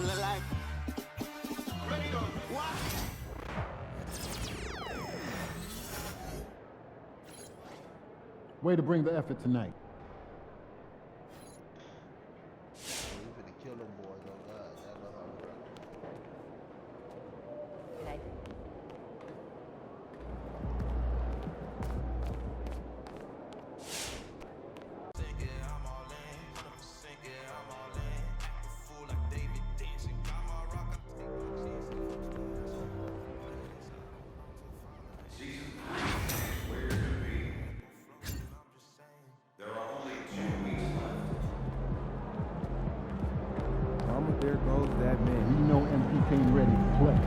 like. Way to bring the effort tonight. You finna kill them boys, oh God. Y'all know how we rock. There goes that man. You know MP came ready to play.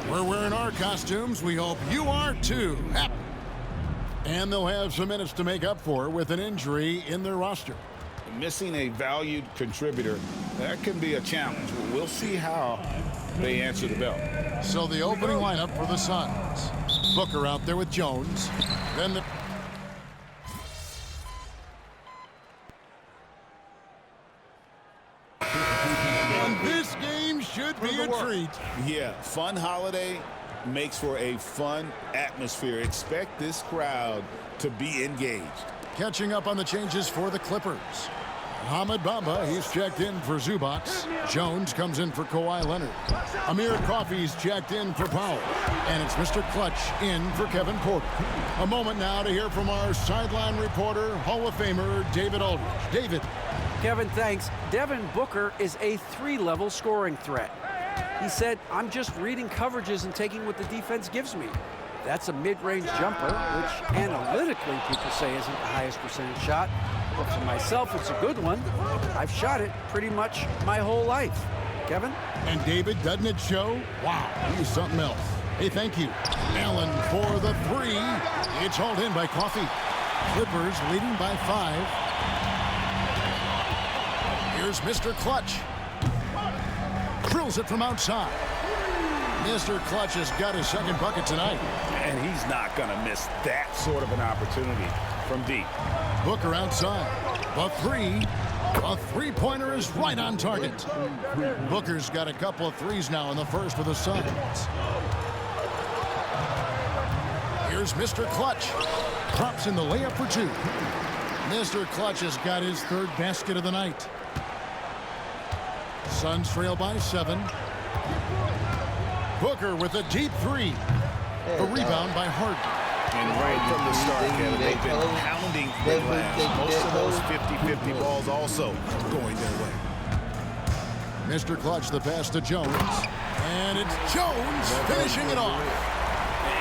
We're wearing our costumes. We hope you are too. And they'll have some minutes to make up for with an injury in their roster. Missing a valued contributor, that can be a challenge. We'll see how they answer the bell. So the opening lineup for the Suns. Booker out there with Jones. Then the... And this game should be a treat. Yeah, fun holiday makes for a fun atmosphere. Expect this crowd to be engaged. Catching up on the changes for the Clippers. Hamid Bamba, he's checked in for Zubac. Jones comes in for Kawhi Leonard. Amir Coffey's checked in for Powell. And it's Mr. Clutch in for Kevin Porter. A moment now to hear from our sideline reporter, Hall of Famer David Aldridge. David. Kevin, thanks. Devin Booker is a 3-level scoring threat. He said, I'm just reading coverages and taking what the defense gives me. That's a mid-range jumper, which analytically people say isn't the highest percentage shot. But for myself, it's a good one. I've shot it pretty much my whole life. Kevin? And David, doesn't it show? Wow, he's something else. Hey, thank you. Allen for the 3. It's hauled in by Coffey. Clippers leading by 5. Here's Mr. Clutch. Drills it from outside. Mr. Clutch has got his second bucket tonight. And he's not going to miss that sort of an opportunity from deep. Booker outside. The 3. A three-pointer is right on target. Booker's got a couple of threes now in the first for the Suns. Here's Mr. Clutch. Drops in the layup for 2. Mr. Clutch has got his third basket of the night. Suns trail by 7. Booker with a deep 3. The rebound by Harden. And right from the start, Kevin, they've been pounding the glass. Most of those 50-50 balls also going their way. Mr. Clutch, the pass to Jones. And it's Jones finishing it off.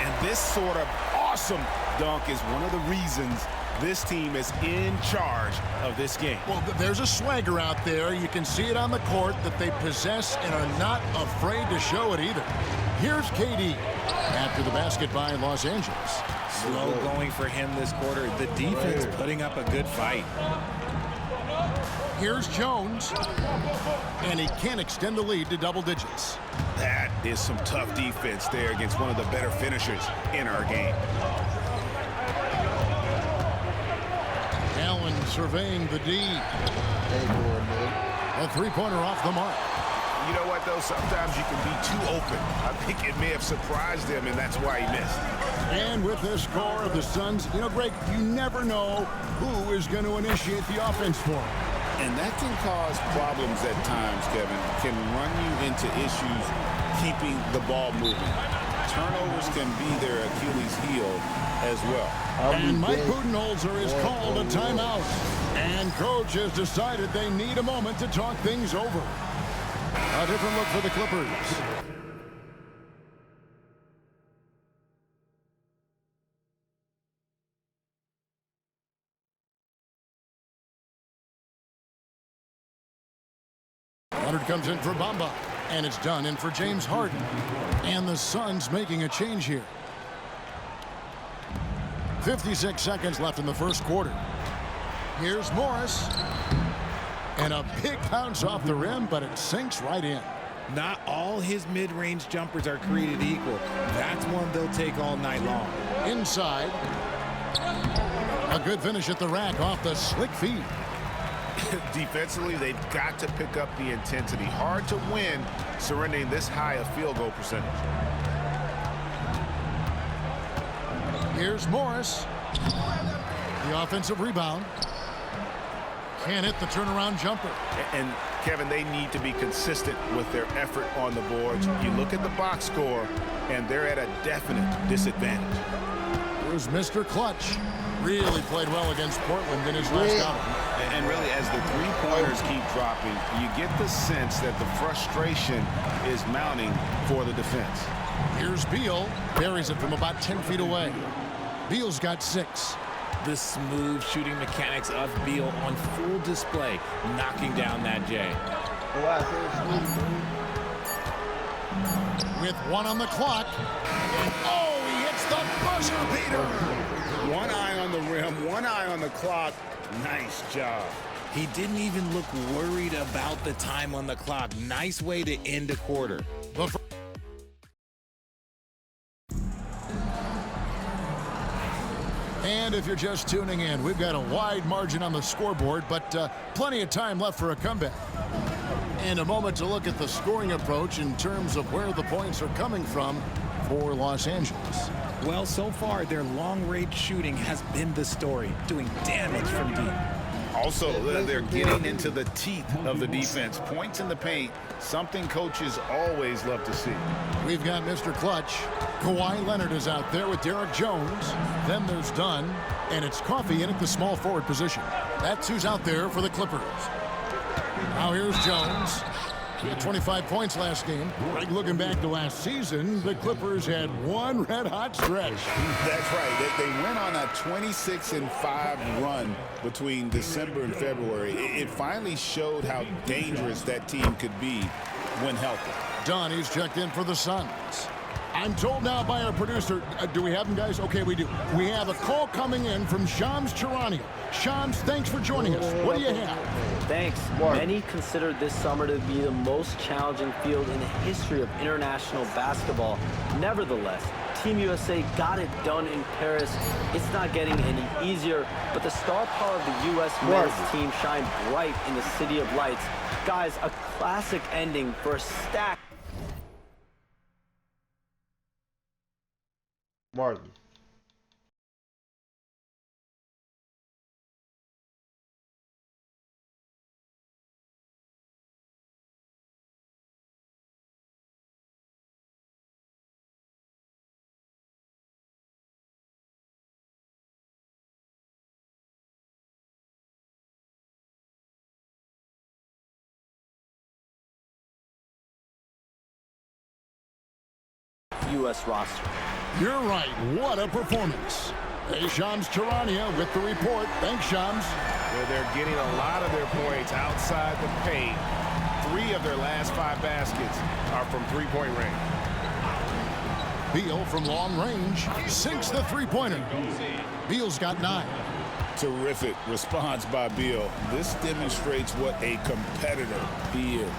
And this sort of awesome dunk is one of the reasons this team is in charge of this game. Well, there's a swagger out there. You can see it on the court that they possess and are not afraid to show it either. Here's KD after the basket by Los Angeles. Slow going for him this quarter. The defense putting up a good fight. Here's Jones. And he can't extend the lead to double digits. That is some tough defense there against one of the better finishers in our game. Allen surveying the D. A three-pointer off the mark. You know what, though? Sometimes you can be too open. I think it may have surprised him, and that's why he missed. And with the score of the Suns, you know, Greg, you never know who is going to initiate the offense for him. And that can cause problems at times, Kevin. Can run you into issues keeping the ball moving. Turnovers can be their Achilles heel as well. And Mike Budenholzer is called a timeout. And coach has decided they need a moment to talk things over. A different look for the Clippers. Leonard comes in for Bamba. And it's done in for James Harden. And the Suns making a change here. 56 seconds left in the first quarter. Here's Morris. And a big bounce off the rim, but it sinks right in. Not all his mid-range jumpers are created equal. That's one they'll take all night long. Inside. A good finish at the rack off the slick feed. Defensively, they've got to pick up the intensity. Hard to win surrendering this high a field goal percentage. Here's Morris. The offensive rebound. Can't hit the turnaround jumper. And Kevin, they need to be consistent with their effort on the boards. You look at the box score, and they're at a definite disadvantage. Here's Mr. Clutch. Really played well against Portland in his last outing. And really, as the three-pointers keep dropping, you get the sense that the frustration is mounting for the defense. Here's Beal. Buries it from about 10 feet away. Beal's got 6. The smooth shooting mechanics of Beal on full display, knocking down that J. With 1 on the clock. And oh, he hits the buzzer beater. One eye on the rim, one eye on the clock. Nice job. He didn't even look worried about the time on the clock. Nice way to end a quarter. And if you're just tuning in, we've got a wide margin on the scoreboard, but plenty of time left for a comeback. And a moment to look at the scoring approach in terms of where the points are coming from for Los Angeles. Well, so far, their long-range shooting has been the story, doing damage from deep. Also, they're getting into the teeth of the defense. Points in the paint, something coaches always love to see. We've got Mr. Clutch. Kawhi Leonard is out there with Derek Jones. Then there's Dunn, and it's Coffey in at the small forward position. That's who's out there for the Clippers. Now here's Jones. He had 25 points last game. Right, looking back to last season, the Clippers had one red-hot stretch. That's right. They went on a 26-5 run between December and February. It finally showed how dangerous that team could be when healthy. Dunn, he's checked in for the Suns. I'm told now by our producer, do we have him, guys? Okay, we do. We have a call coming in from Shams Charania. Shams, thanks for joining us. What do you have? Thanks. Many consider this summer to be the most challenging field in the history of international basketball. Nevertheless, Team USA got it done in Paris. It's not getting any easier, but the star power of the U.S. men's team shined bright in the City of Lights. Guys, a classic ending for a stack. Martin. U.S. roster. You're right. What a performance. Hey, Shams Charania with the report. Thanks, Shams. Well, they're getting a lot of their points outside the paint. 3 of their last 5 baskets are from three-point range. Beal from long range sinks the three-pointer. Beal's got 9. Terrific response by Beal. This demonstrates what a competitor he is.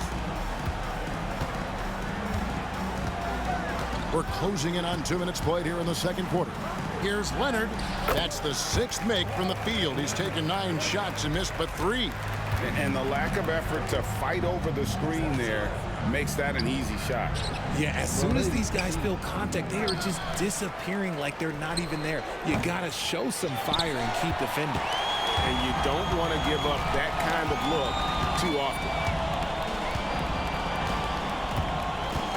We're closing in on 2 minutes played here in the second quarter. Here's Leonard. That's the 6th make from the field. He's taken 9 shots and missed but 3. And the lack of effort to fight over the screen there makes that an easy shot. Yeah, as soon as these guys feel contact, they are just disappearing like they're not even there. You got to show some fire and keep defending. And you don't want to give up that kind of look too often.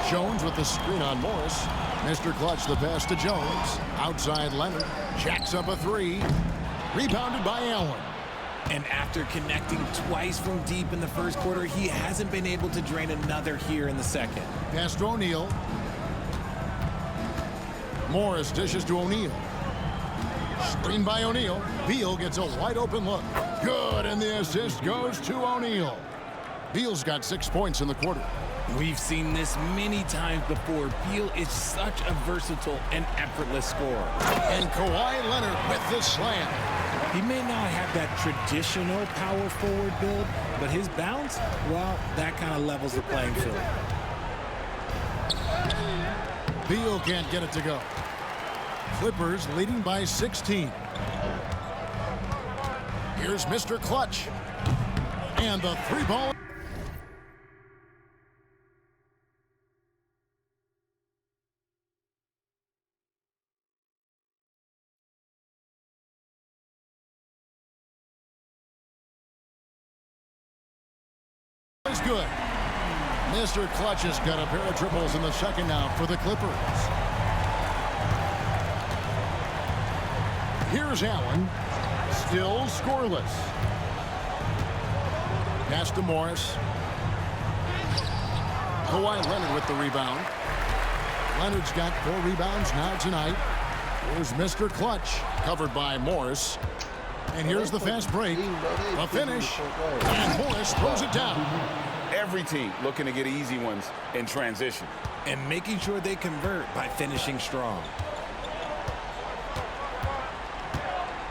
Jones with the screen on Morris. Mr. Clutch the pass to Jones. Outside Leonard. Jacks up a 3. Rebounded by Allen. And after connecting twice from deep in the first quarter, he hasn't been able to drain another here in the second. Pass to O'Neal. Morris dishes to O'Neal. Screen by O'Neal. Beal gets a wide open look. Good, and the assist goes to O'Neal. Beal's got 6 points in the quarter. We've seen this many times before. Beal is such a versatile and effortless scorer. And Kawhi Leonard with the slam. He may not have that traditional power forward build, but his bounce, well, that kind of levels the playing field. Beal can't get it to go. Clippers leading by 16. Here's Mr. Clutch. And the three ball. Is good. Mr. Clutch has got a pair of triples in the second now for the Clippers. Here's Allen. Still scoreless. Pass to Morris. Kawhi Leonard with the rebound. Leonard's got 4 rebounds now tonight. Here's Mr. Clutch, covered by Morris. And here's the fast break. A finish. And Morris throws it down. Every team looking to get easy ones in transition. And making sure they convert by finishing strong.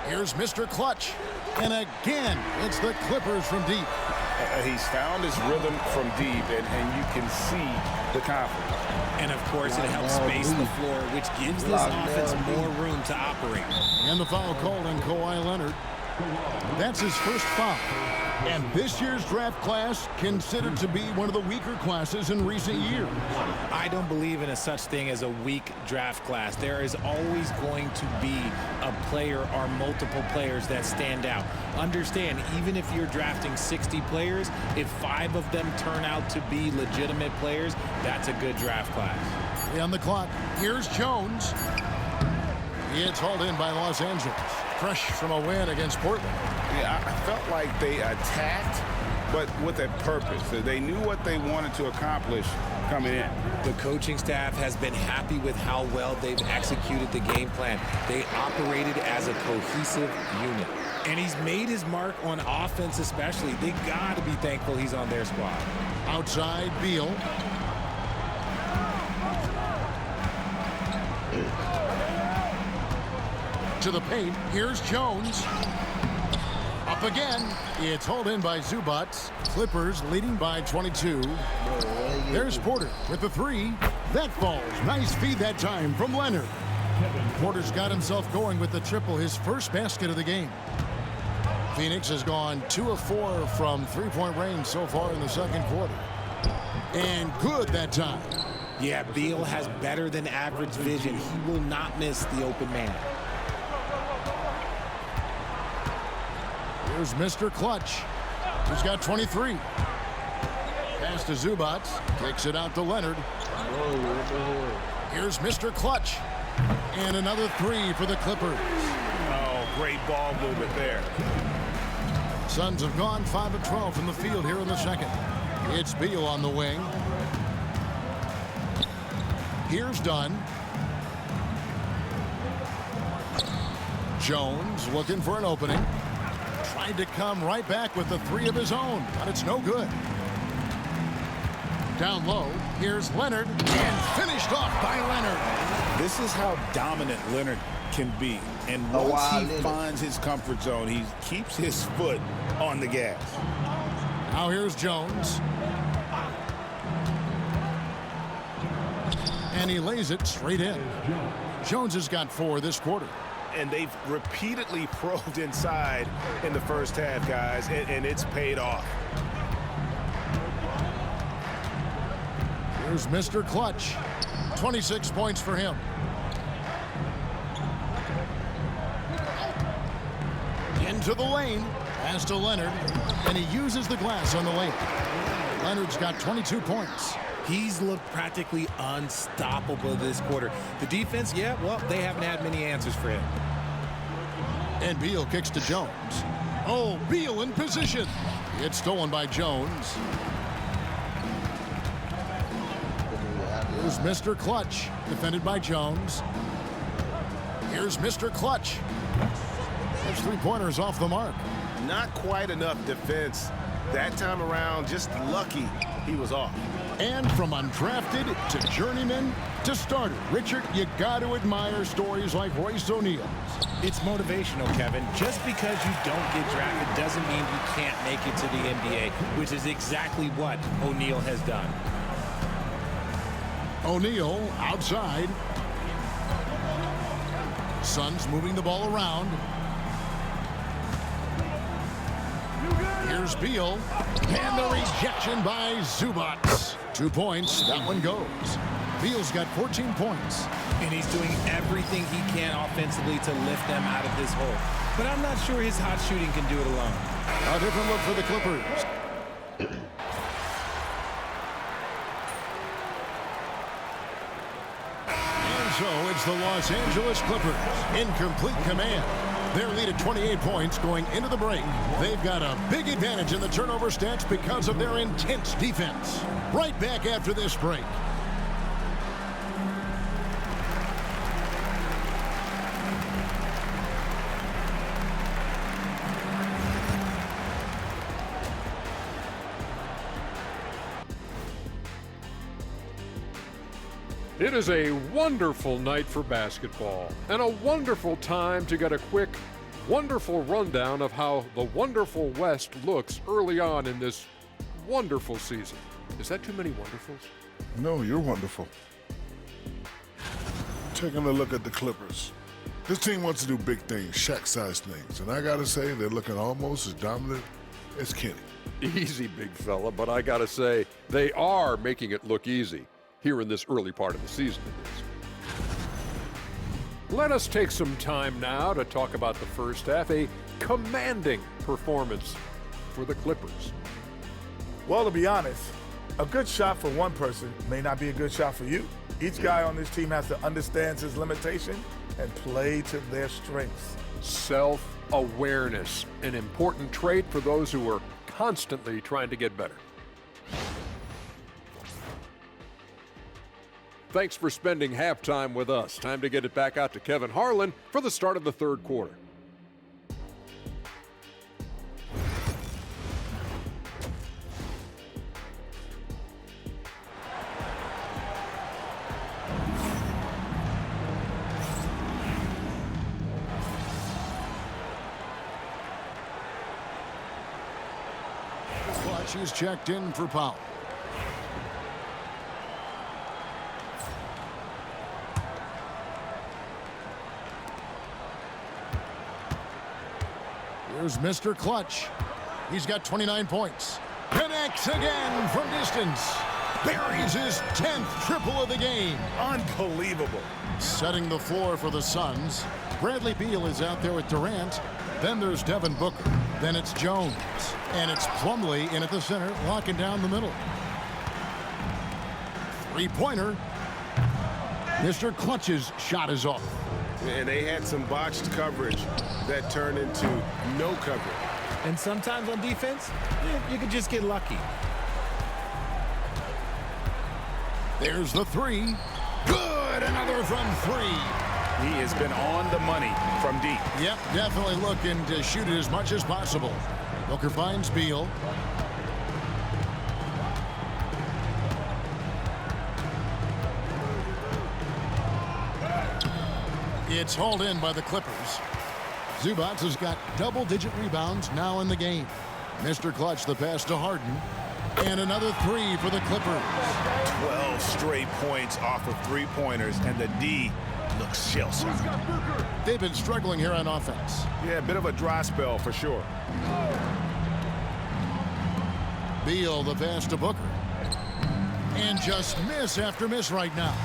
Here's Mr. Clutch. And again, it's the Clippers from deep. He's found his rhythm from deep, and you can see the confidence. And, of course, it helps space the floor, which gives this offense more room to operate. And the foul called on Kawhi Leonard. That's his first foul. And this year's draft class considered to be one of the weaker classes in recent years. I don't believe in a such thing as a weak draft class. There is always going to be a player or multiple players that stand out. Understand, even if you're drafting 60 players, if 5 of them turn out to be legitimate players, that's a good draft class. 3 on the clock. Here's Jones. It's hauled in by Los Angeles. Fresh from a win against Portland. Yeah, I felt like they attacked, but with a purpose. They knew what they wanted to accomplish coming in. The coaching staff has been happy with how well they've executed the game plan. They operated as a cohesive unit. And he's made his mark on offense especially. They got to be thankful he's on their squad. Outside, Beal. To the paint. Here's Jones. Up again. It's hauled in by Zubac. Clippers leading by 22. There's Porter with the 3. That falls. Nice feed that time from Leonard. Porter's got himself going with the triple, his first basket of the game. Phoenix has gone 2 of 4 from three-point range so far in the second quarter. And good that time. Yeah, Beal has better than average vision. He will not miss the open man. Here's Mr. Clutch. He's got 23. Pass to Zubac. Kicks it out to Leonard. Here's Mr. Clutch. And another 3 for the Clippers. Oh, great ball movement there. Suns have gone 5 of 12 from the field here in the second. It's Beal on the wing. Here's Dunn. Jones looking for an opening. Tried to come right back with the 3 of his own, but it's no good. Down low, here's Leonard, and finished off by Leonard. This is how dominant Leonard can be. And once he finds his comfort zone, he keeps his foot on the gas. Now here's Jones. And he lays it straight in. Jones has got 4 this quarter. And they've repeatedly probed inside in the first half, guys, and it's paid off. Here's Mr. Clutch. 26 points for him. Into the lane. Pass to Leonard. And he uses the glass on the lane. Leonard's got 22 points. He's looked practically unstoppable this quarter. The defense, yeah, well, they haven't had many answers for him. And Beal kicks to Jones. Oh, Beal in position. It's stolen by Jones. Here's Mr. Clutch, defended by Jones. Here's Mr. Clutch. His 3-pointers off the mark. Not quite enough defense That time around, just lucky he was off. And from undrafted to journeyman to starter, Richard, you got to admire stories like Royce O'Neal's. It's motivational, Kevin. Just because you don't get drafted doesn't mean you can't make it to the NBA, which is exactly what O'Neal has done. O'Neal outside. Suns moving the ball around. Here's Beal. And the rejection by Zubac. 2 points. That one goes. Beal's got 14 points. And he's doing everything he can offensively to lift them out of this hole. But I'm not sure his hot shooting can do it alone. A different look for the Clippers. And so it's the Los Angeles Clippers in complete command. Their lead at 28 points going into the break. They've got a big advantage in the turnover stats because of their intense defense. Right back after this break. It is a wonderful night for basketball and a wonderful time to get a quick, wonderful rundown of how the wonderful West looks early on in this wonderful season. Is that too many wonderfuls? No, you're wonderful. Taking a look at the Clippers. This team wants to do big things, Shaq-sized things, and I gotta say they're looking almost as dominant as Kenny. Easy, big fella, but I gotta say, they are making it look easy here in this early part of the season. Let us take some time now to talk about the first half, a commanding performance for the Clippers. Well, to be honest, a good shot for one person may not be a good shot for you. Each guy on this team has to understand his limitation and play to their strengths. Self-awareness, an important trait for those who are constantly trying to get better. Thanks for spending halftime with us. Time to get it back out to Kevin Harlan for the start of the third quarter. Clutch is checked in for Powell. Here's Mr. Clutch. He's got 29 points. Connects again from distance. Buries his 10th triple of the game. Unbelievable. Setting the floor for the Suns. Bradley Beal is out there with Durant. Then there's Devin Booker. Then it's Jones. And it's Plumlee in at the center, locking down the middle. Three-pointer. Mr. Clutch's shot is off. And they had some botched coverage that turned into no coverage. And sometimes on defense, you can just get lucky. There's the three. Good, another from three. He has been on the money from deep. Yep, definitely looking to shoot it as much as possible. Booker finds Beal. It's hauled in by the Clippers. Zubac has got double-digit rebounds now in the game. Mr. Clutch, the pass to Harden. And another three for the Clippers. 12 straight points off of three-pointers, and the D looks shell-shocked. They've been struggling here on offense. Yeah, a bit of a dry spell for sure. Beal, the pass to Booker. And just miss after miss right now.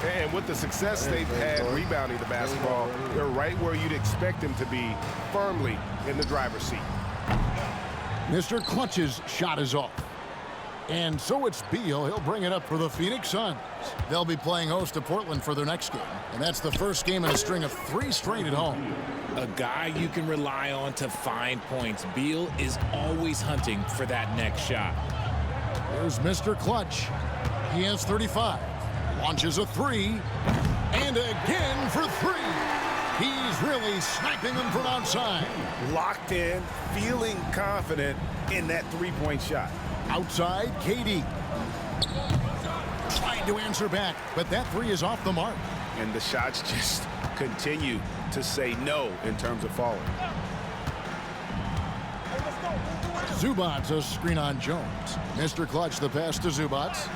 And with the success they've had rebounding the basketball, they're right where you'd expect them to be, firmly in the driver's seat. Mr. Clutch's shot is off. And so it's Beal. He'll bring it up for the Phoenix Suns. They'll be playing host to Portland for their next game. And that's the first game in a string of 3 straight at home. A guy you can rely on to find points. Beal is always hunting for that next shot. Here's Mr. Clutch. He has 35. Launches a three. And again for three. He's really sniping them from outside. Locked in, feeling confident in that three-point shot. Outside, KD. Trying to answer back, but that three is off the mark. And the shots just continue to say no in terms of falling. Zubats a screen on Jones. Mr. Clutch the pass to Zubats.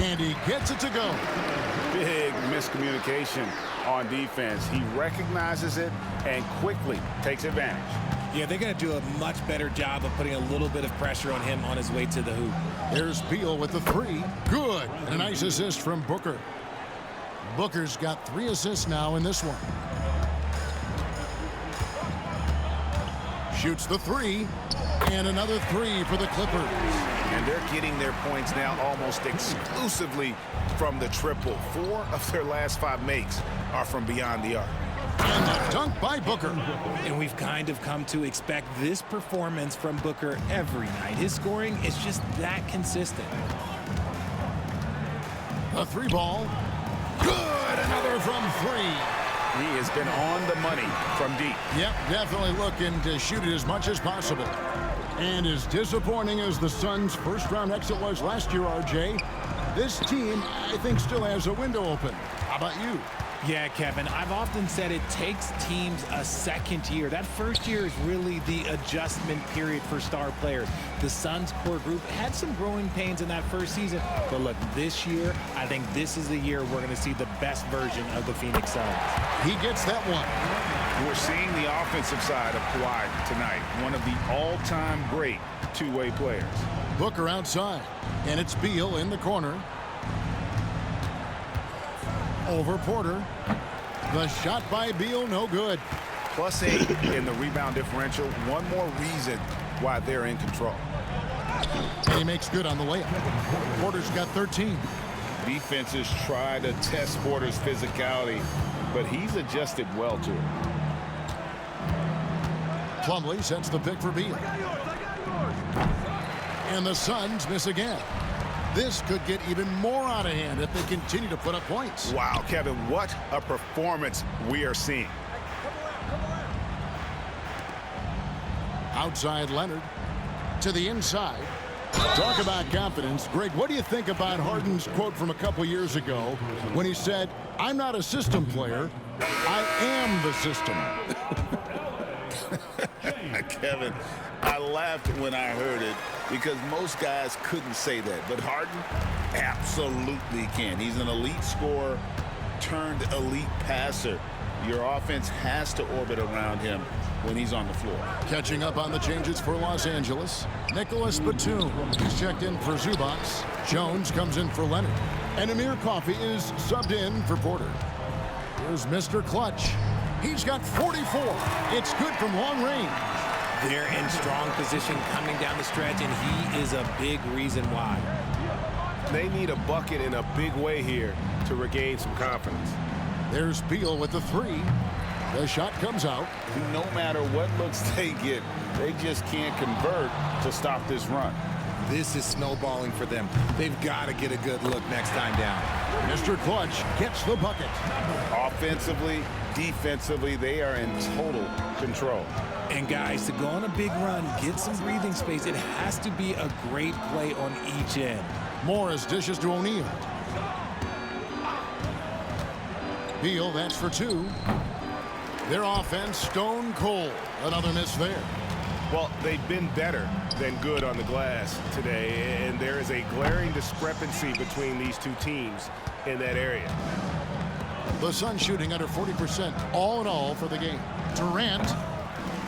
And he gets it to go. Big miscommunication on defense. He recognizes it and quickly takes advantage. Yeah, they're going to do a much better job of putting a little bit of pressure on him on his way to the hoop. There's Beal with the three. Good. And a nice assist from Booker. Booker's got 3 assists now in this one. Shoots the three. And another three for the Clippers. And they're getting their points now almost exclusively from the triple. 4 of their last 5 makes are from beyond the arc. And the dunk by Booker. And we've kind of come to expect this performance from Booker every night. His scoring is just that consistent. A 3 ball. Good. Another from 3. He has been on the money from deep. Yep, definitely looking to shoot it as much as possible. And as disappointing as the Suns' first-round exit was last year, RJ, this team, I think, still has a window open. How about you? Yeah, Kevin, I've often said it takes teams a second year. That first year is really the adjustment period for star players. The Suns core group had some growing pains in that first season. But look, this year, I think this is the year we're going to see the best version of the Phoenix Suns. He gets that one. We're seeing the offensive side of Kawhi tonight. One of the all-time great two-way players. Booker outside. And it's Beal in the corner. Over Porter. The shot by Beal, no good. +8 in the rebound differential. One more reason why they're in control. And he makes good on the layup. Porter's got 13. Defenses try to test Porter's physicality, but he's adjusted well to it. Plumlee sets the pick for Beal. And the Suns miss again. This could get even more out of hand if they continue to put up points. Wow, Kevin, what a performance we are seeing. Outside Leonard to the inside. Talk about confidence. Greg, what do you think about Harden's quote from a couple years ago when he said, "I'm not a system player, I am the system"? Kevin, I laughed when I heard it because most guys couldn't say that. But Harden absolutely can. He's an elite scorer turned elite passer. Your offense has to orbit around him when he's on the floor. Catching up on the changes for Los Angeles. Nicholas Batum is checked in for Zubats. Jones comes in for Leonard. And Amir Coffey is subbed in for Porter. Here's Mr. Clutch. He's got 44. It's good from long range. They're in strong position coming down the stretch, and he is a big reason why. They need a bucket in a big way here to regain some confidence. There's Beal with the three. The shot comes out. No matter what looks they get, they just can't convert to stop this run. This is snowballing for them. They've got to get a good look next time down. Mr. Clutch gets the bucket. Offensively, defensively, they are in total control. And guys, to go on a big run, get some breathing space, it has to be a great play on each end. Morris dishes to O'Neal. Beal, that's for two. Their offense, stone cold. Another miss there. Well, they've been better than good on the glass today, and there is a glaring discrepancy between these two teams in that area. The Suns shooting under 40% all in all for the game. Durant,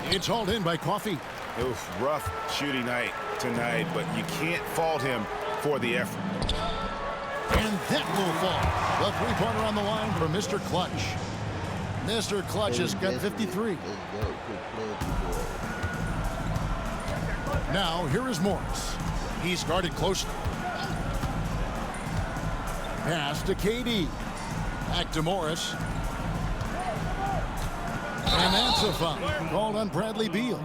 it's hauled in by Coffey. Oof, rough shooting night tonight, but you can't fault him for the effort. And that will fall. The three-pointer on the line for Mr. Clutch. Mr. Clutch has got 53. Now, here is Morris. He's guarded closely. Pass to KD. Back to Morris. And that's a foul called on Bradley Beal.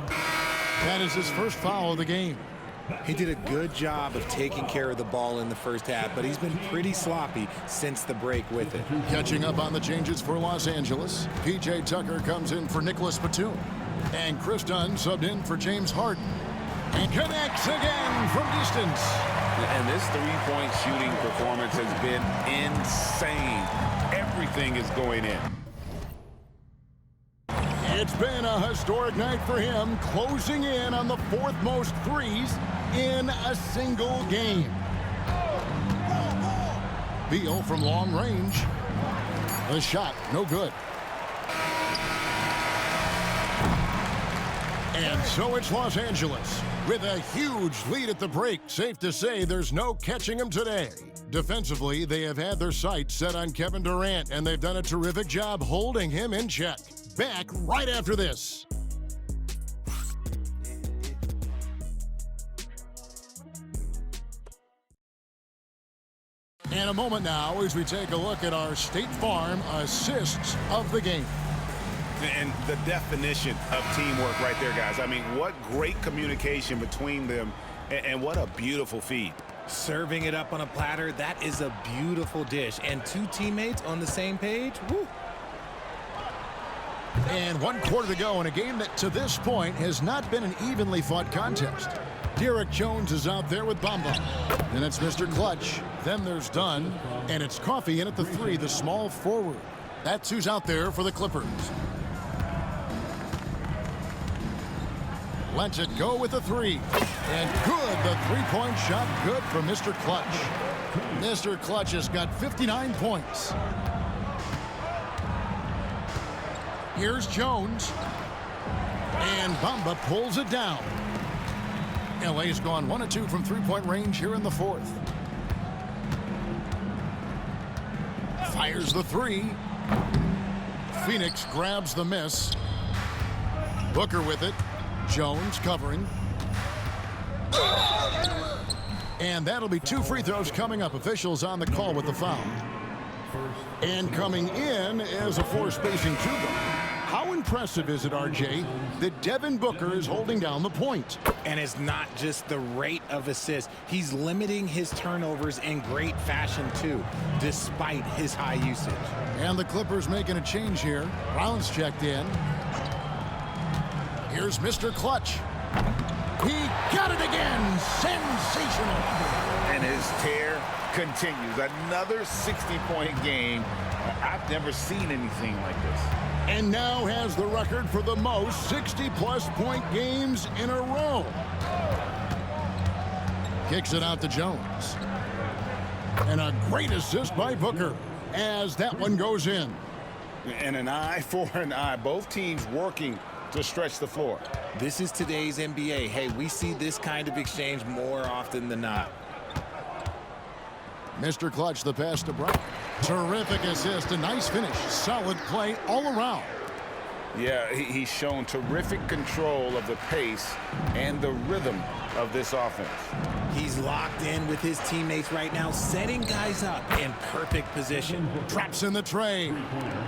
That is his first foul of the game. He did a good job of taking care of the ball in the first half, but he's been pretty sloppy since the break with it. Catching up on the changes for Los Angeles, P.J. Tucker comes in for Nicholas Batum. And Chris Dunn subbed in for James Harden. And connects again from distance. And this three-point shooting performance has been insane. Everything is going in. It's been a historic night for him, closing in on the fourth most threes in a single game. Beal from long range. The shot, no good. And so it's Los Angeles with a huge lead at the break. Safe to say there's no catching them today. Defensively, they have had their sights set on Kevin Durant, and they've done a terrific job holding him in check. Back right after this. And a moment now as we take a look at our State Farm assists of the game. And the definition of teamwork right there, guys. I mean, what great communication between them, and what a beautiful feed. Serving it up on a platter, that is a beautiful dish. And two teammates on the same page, woo. And 1 quarter to go in a game that to this point has not been an evenly fought contest. Derek Jones is out there with Bamba. Then it's Mr. Clutch. Then there's Dunn. And it's Coffee in at the 3, the small forward. That's who's out there for the Clippers. Lets it go with the 3. And good, the three-point shot good for Mr. Clutch. Mr. Clutch has got 59 points. Here's Jones. And Bamba pulls it down. LA's gone 1 of 2 from three-point range here in the fourth. Fires the 3. Phoenix grabs the miss. Booker with it. Jones covering. And that'll be 2 free throws coming up. Officials on the call with the foul. And coming in as a 4-spacing 2-guard. How impressive is it, RJ, that Devin Booker is holding down the point? And it's not just the rate of assists. He's limiting his turnovers in great fashion, too, despite his high usage. And the Clippers making a change here. Brown's checked in. Here's Mr. Clutch. He got it again. Sensational. And his tear continues. Another 60-point game. I've never seen anything like this. And now has the record for the most 60-plus point games in a row. Kicks it out to Jones. And a great assist by Booker as that one goes in. And an eye for an eye. Both teams working to stretch the floor. This is today's NBA. Hey, we see this kind of exchange more often than not. Mr. Clutch, the pass to Brown. Terrific assist, a nice finish. Solid play all around. Yeah, he's shown terrific control of the pace and the rhythm of this offense. He's locked in with his teammates right now, setting guys up in perfect position. Traps in the tray.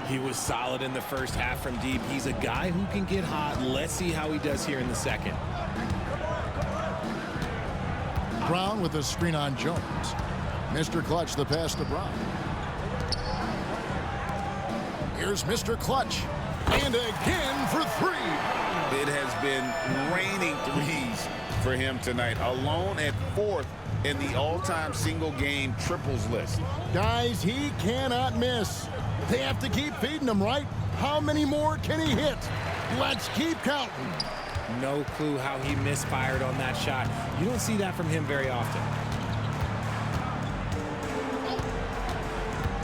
He was solid in the first half from deep. He's a guy who can get hot. Let's see how he does here in the second. Brown with a screen on Jones. Mr. Clutch, the pass to Brown. Here's Mr. Clutch. And again for 3. It has been raining threes for him tonight, alone at 4th in the all-time single-game triples list. Guys, he cannot miss. They have to keep feeding him, right? How many more can he hit? Let's keep counting. No clue how he misfired on that shot. You don't see that from him very often.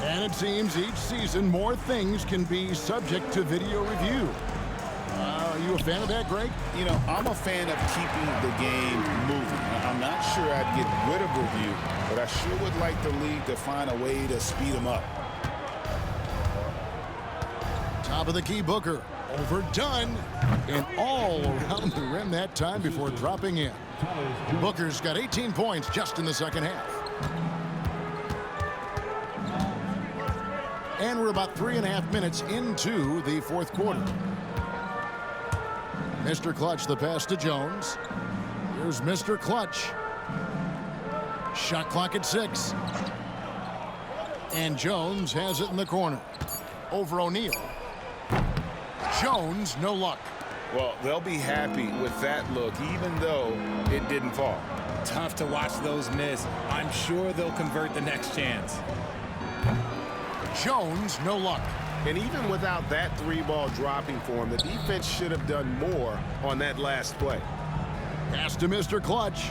And it seems each season more things can be subject to video review. Are you a fan of that, Greg? You know, I'm a fan of keeping the game moving. I'm not sure I'd get rid of review, but I sure would like the league to find a way to speed them up. Top of the key, Booker. Overdone. And all around the rim that time before dropping in. Booker's got 18 points just in the second half. And we're about 3.5 minutes into the fourth quarter. Mr. Clutch, the pass to Jones. Here's Mr. Clutch. Shot clock at 6. And Jones has it in the corner. Over O'Neal. Jones, no luck. Well, they'll be happy with that look, even though it didn't fall. Tough to watch those miss. I'm sure they'll convert the next chance. Jones, no luck. And even without that 3-ball dropping for him, the defense should have done more on that last play. Pass to Mr. Clutch.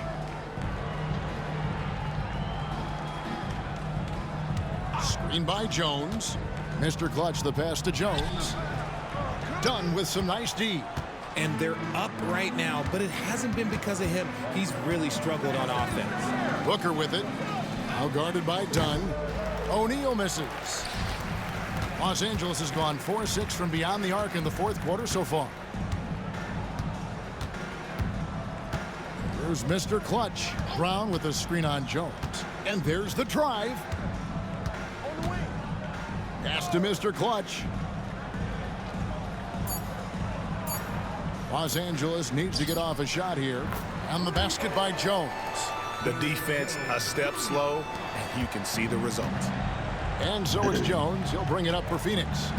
Screen by Jones. Mr. Clutch, the pass to Jones. Done with some nice D. And they're up right now, but it hasn't been because of him. He's really struggled on offense. Booker with it. Now guarded by Dunn. O'Neal misses. Los Angeles has gone 4-6 from beyond the arc in the fourth quarter so far. Here's Mr. Clutch. Brown with a screen on Jones. And there's the drive. Pass to Mr. Clutch. Los Angeles needs to get off a shot here. And the basket by Jones. The defense a step slow, and you can see the results. And so it's Jones. He'll bring it up for Phoenix.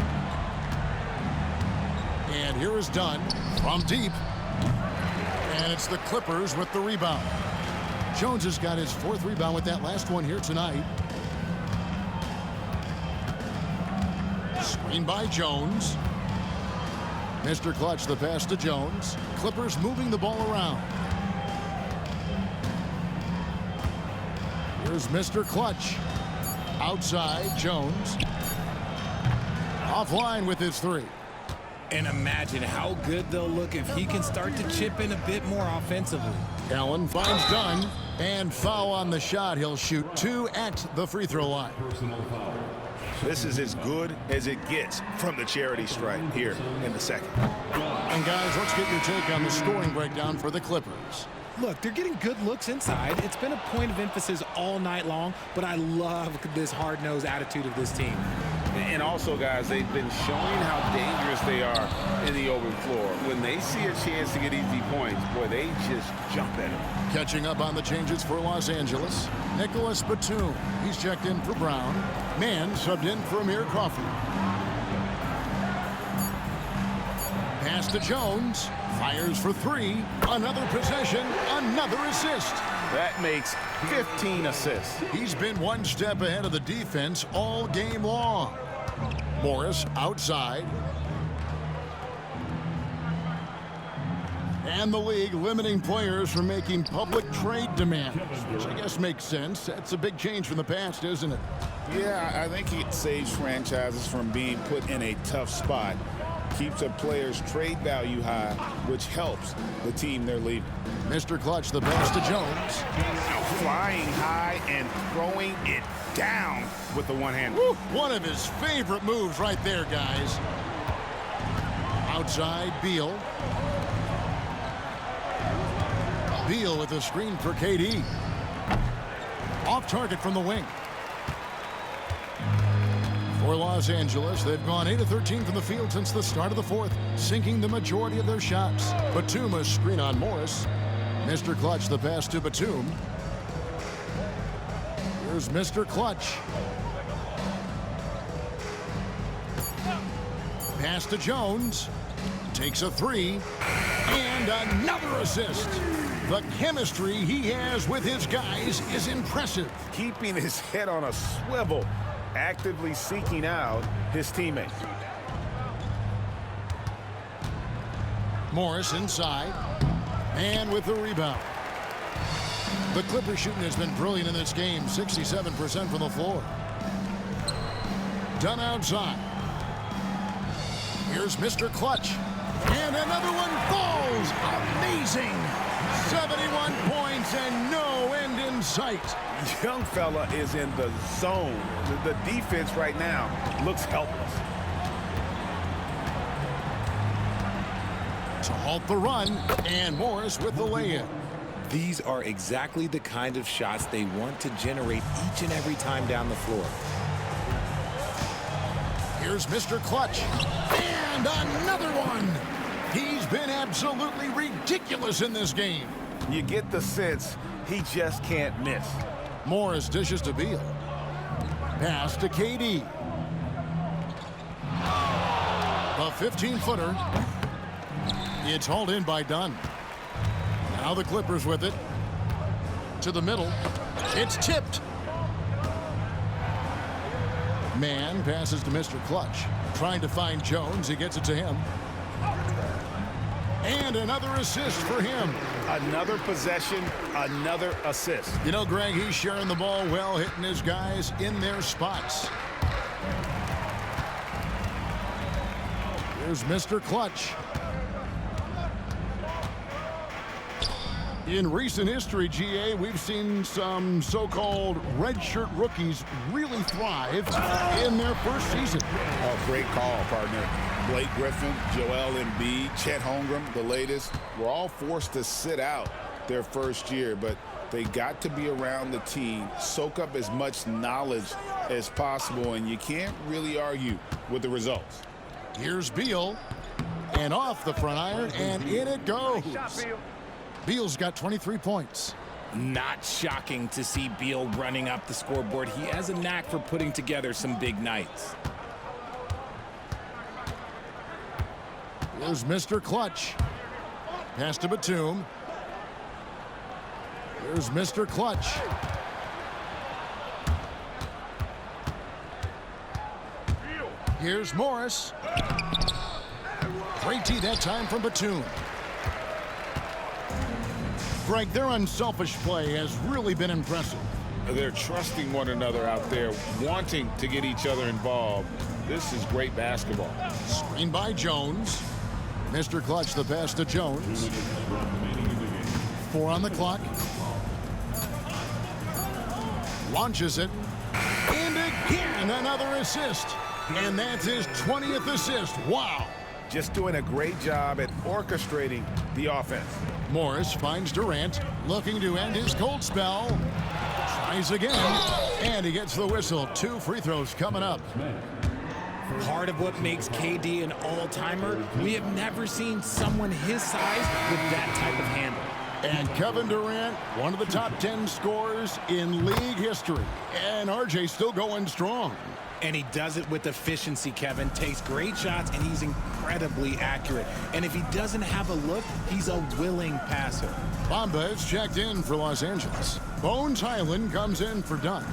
And here is Dunn from deep. And it's the Clippers with the rebound. Jones has got his 4th rebound with that last one here tonight. Screen by Jones. Mr. Clutch, the pass to Jones. Clippers moving the ball around. Here's Mr. Clutch. Outside, Jones. Offline with his 3. And imagine how good they'll look if he can start to chip in a bit more offensively. Allen finds Dunn. And foul on the shot. He'll shoot 2 at the free throw line. This is as good as it gets from the charity stripe here in the second. And guys, let's get your take on the scoring breakdown for the Clippers. Look, they're getting good looks inside. It's been a point of emphasis all night long, but I love this hard-nosed attitude of this team. And also, guys, they've been showing how dangerous they are in the open floor. When they see a chance to get easy points, boy, they just jump at it. Catching up on the changes for Los Angeles. Nicholas Batum. He's checked in for Brown. Mann subbed in for Amir Coffey. Pass to Jones. Fires for 3. Another possession. Another assist. That makes 15 assists. He's been one step ahead of the defense all game long. Morris outside. And the league limiting players from making public trade demands, which I guess makes sense. That's a big change from the past, isn't it? Yeah, I think it saves franchises from being put in a tough spot. Keeps a player's trade value high, which helps the team they're leaving. Mr. Clutch, the pass to Jones. Flying high and throwing it down with the one-hand. One of his favorite moves right there, guys. Outside, Beal. Beal with a screen for KD. Off target from the wing. For Los Angeles, they've gone 8 of 13 from the field since the start of the fourth, sinking the majority of their shots. Batum a screen on Morris. Mr. Clutch, the pass to Batum. Here's Mr. Clutch. Pass to Jones. Takes a 3. And another assist. The chemistry he has with his guys is impressive. Keeping his head on a swivel, actively seeking out his teammates. Morris inside. And with the rebound. The Clippers shooting has been brilliant in this game. 67% from the floor. Dunn outside. Here's Mr. Clutch. And another one falls. Amazing. 71 points and no end in sight. Young fella is in the zone. The defense right now looks helpless. To halt the run, and Morris with the lay-in. These are exactly the kind of shots they want to generate each and every time down the floor. Here's Mr. Clutch. And another one. He's been absolutely ridiculous in this game. You get the sense he just can't miss. Morris dishes to Beal. Pass to KD. A 15-footer. It's hauled in by Dunn. Now the Clippers with it. To the middle. It's tipped. Man passes to Mr. Clutch. Trying to find Jones. He gets it to him. And another assist for him. Another possession, another assist. You know, Greg, he's sharing the ball well, hitting his guys in their spots. Here's Mr. Clutch. In recent history, GA, we've seen some so-called redshirt rookies really thrive in their first season. Oh, great call, partner. Blake Griffin, Joel Embiid, Chet Holmgren, the latest, were all forced to sit out their first year, but they got to be around the team, soak up as much knowledge as possible, and you can't really argue with the results. Here's Beal, and off the front iron, and in it goes. Beal's got 23 points. Not shocking to see Beal running up the scoreboard. He has a knack for putting together some big nights. Here's Mr. Clutch. Pass to Batum. Here's Mr. Clutch. Here's Morris. Great tee that time from Batum. Greg, their unselfish play has really been impressive. They're trusting one another out there, wanting to get each other involved. This is great basketball. Screen by Jones. Mr. Clutch, the pass to Jones. 4 on the clock. Launches it. And again, another assist. And that's his 20th assist. Wow. Just doing a great job at orchestrating the offense. Morris finds Durant, looking to end his cold spell. Tries again, and he gets the whistle. 2 free throws coming up. Part of what makes KD an all-timer, we have never seen someone his size with that type of handle. And Kevin Durant, one of the top 10 scorers in league history. And RJ still going strong. And he does it with efficiency, Kevin. Takes great shots, and he's incredibly accurate. And if he doesn't have a look, he's a willing passer. Bamba is checked in for Los Angeles. Bones Highland comes in for Dunn.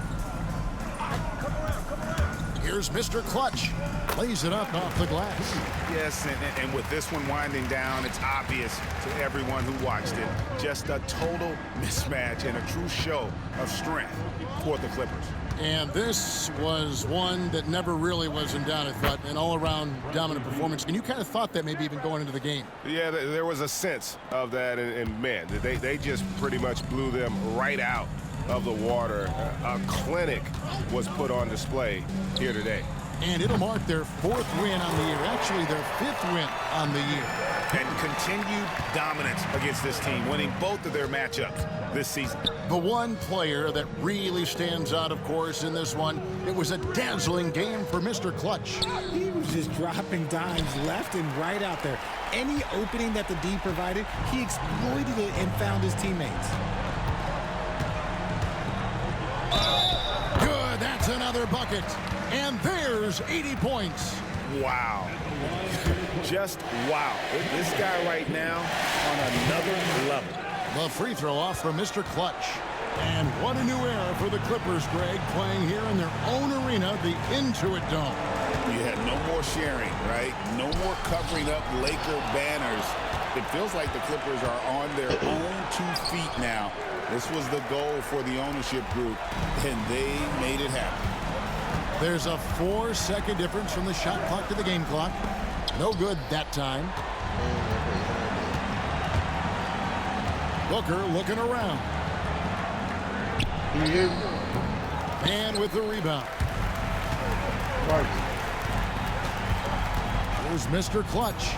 Here's Mr. Clutch. Lays it up off the glass. Yes, and with this one winding down, it's obvious to everyone who watched it. Just a total mismatch and a true show of strength for the Clippers. And this was one that never really was in doubt, I thought, an all-around dominant performance. And you kind of thought that maybe even going into the game. Yeah, there was a sense of that, and man, they just pretty much blew them right out of the water. A clinic was put on display here today. And it'll mark their 4th win on the year. Actually, their 5th win on the year. And continued dominance against this team, winning both of their matchups this season. The one player that really stands out, of course, in this one, it was a dazzling game for Mr. Clutch. He was just dropping dimes left and right out there. Any opening that the D provided, he exploited it and found his teammates. Good, that's another bucket. And there's 80 points. Wow. Just wow. This guy right now on another level. The free throw off from Mr. Clutch. And what a new era for the Clippers, Greg, playing here in their own arena, the Intuit Dome. You had no more sharing, right? No more covering up Laker banners. It feels like the Clippers are on their own 2 feet now. This was the goal for the ownership group, and they made it happen. There's a 4-second difference from the shot clock to the game clock. No good that time. Booker looking around. And with the rebound. Here's Mr. Clutch.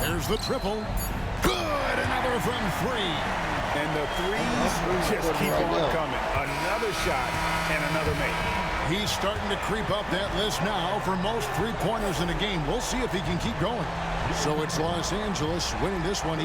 There's the triple. Good, another from 3. And the threes just keep on coming. Another shot and another make. He's starting to creep up that list now for most 3-pointers in a game. We'll see if he can keep going. So it's Los Angeles winning this one.